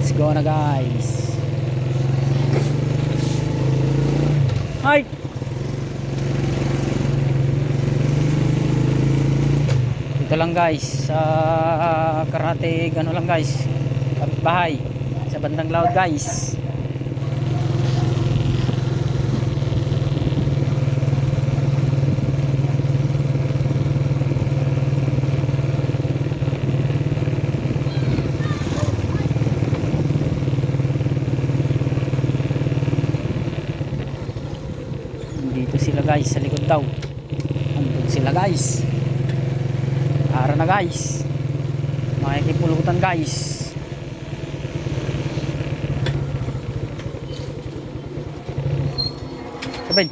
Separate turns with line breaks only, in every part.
Let's go na guys. Hi. Dito lang guys sa Karate, ano lang guys, bahay sa bandang laut guys. Dito sila guys sa likod daw. Andun sila guys. Ara na guys. Makikipulutan guys. Sabay.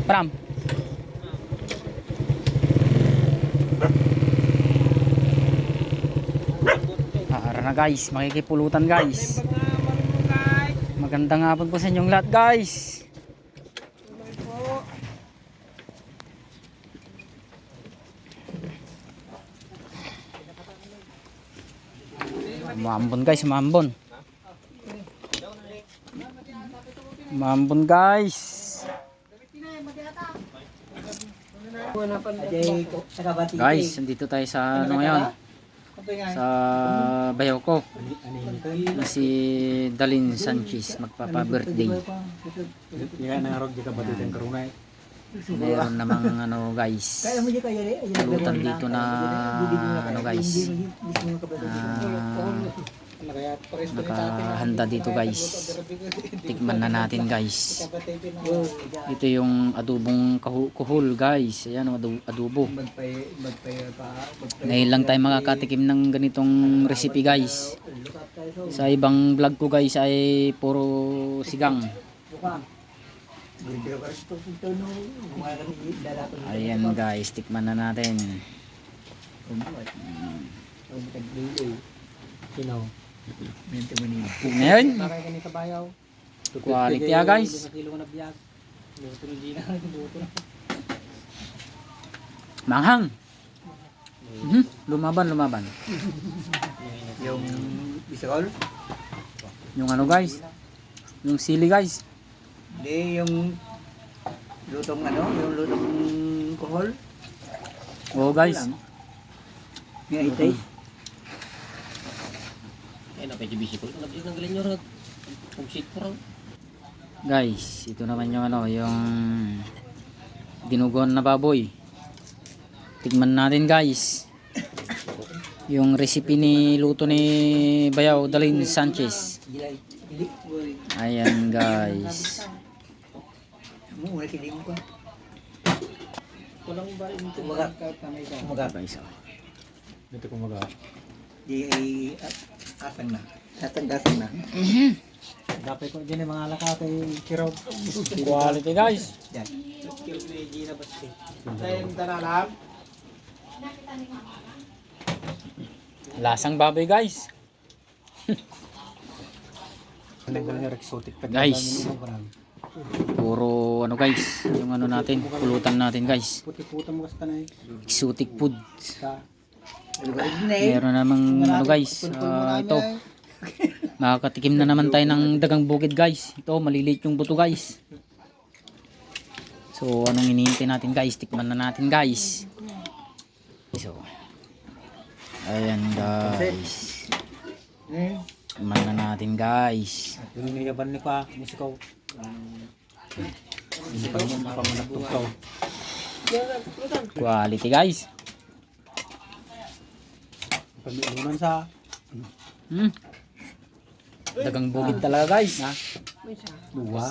Pram. Ara na guys, makikipulutan guys. Magandang hapon po sa inyong lahat guys. Umambon guys, umambon. Umambon guys. Guys, nandito tayo sa ano ngayon? Sa bayaw ko. Na si Dalin Sanchez magpapa-birthday. Meron namang ano guys. Pulutan dito na ano guys. Nakahanda dito guys. Tikman na natin guys. Ito yung adubong kuhol guys. Ayan ang adobo. Ngayon lang tayo makakatikim ng ganitong recipe guys. Sa ibang vlog ko guys ay puro sigang. Ayan guys, tikman na natin. Ngayon, quality ya guys. Manghang. Lumaban.
Yung bisol?
Yung ano guys, yung sili guys.
Hindi, yung lutong ano, yung lutong kuhol.
Oo guys.
Nga itay.
Guys, ito naman yung ano, yung dinugon na baboy. Tignan natin guys. Yung recipe ni luto ni Bayaw Dalin Sanchez. Ayan guys.
Muna kiling ko. Kumaga
Guys, oh.
Dito kumaga.
Di asang na. Asang na.
Dapat ko dyan yung mga lakatay kiraw.
Quality guys.
Yan.
Lasang baboy guys. Guys. Puro ano guys, yung ano natin, pulutan natin guys.
Puti-puta mo kasi tanay.
Exotic food.
Meron.
Meron namang ano guys, ito. Makakatikim na naman tayo ng dagang bukid guys. Ito, maliliit yung buto guys. So, anong hinihintay natin guys? Tikman na natin guys. So, ayan guys. Tikman na natin guys.
Yung niyaban ni pa, musikaw. Hindi pa naman pamanagtugtaw.
Quality guys.
Pamilunan sa
Dagang bukid talaga guys.
luwa.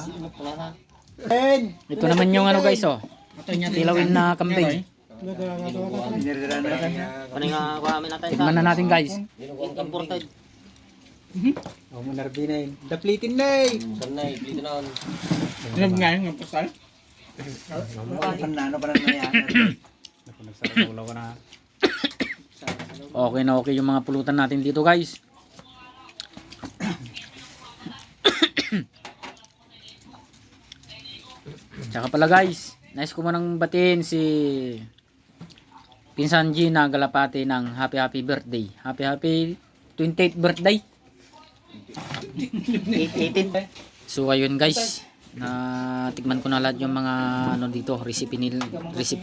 Ito naman yung ano guys oh. Tilawin na kambing. Tikman na natin guys.
Oh, manarbi na yun. Daplitin na yun.
Ano nga yung pasal? Ano pa na yan?
Nagsarap ka na.
Okay na okay yung mga pulutan natin dito guys. Tsaka pala guys, nais ko munang batiin si Pinsan Gina Galapati ng happy birthday. Happy 28th birthday.
18.
So ayun guys, na tikman ko na lahat yung mga ano dito, recipe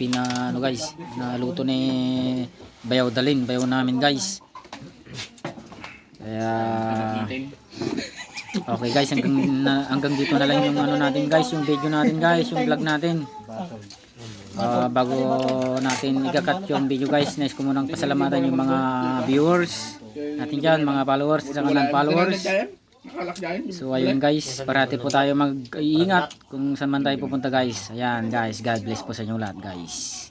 na ano guys, na luto ni Bayaw Dalin, bayaw namin guys. Kaya okay guys, hanggang dito na lang yung ano natin guys, yung video natin guys, yung vlog natin. Bago natin ikakat yung video guys, nais ko munang pasalamatan yung mga viewers natin dyan, mga followers at saka non-followers. So ayun guys, parati po tayo mag-iingat kung saan man tayo pupunta guys. Ayan guys, God bless po sa inyo lahat guys.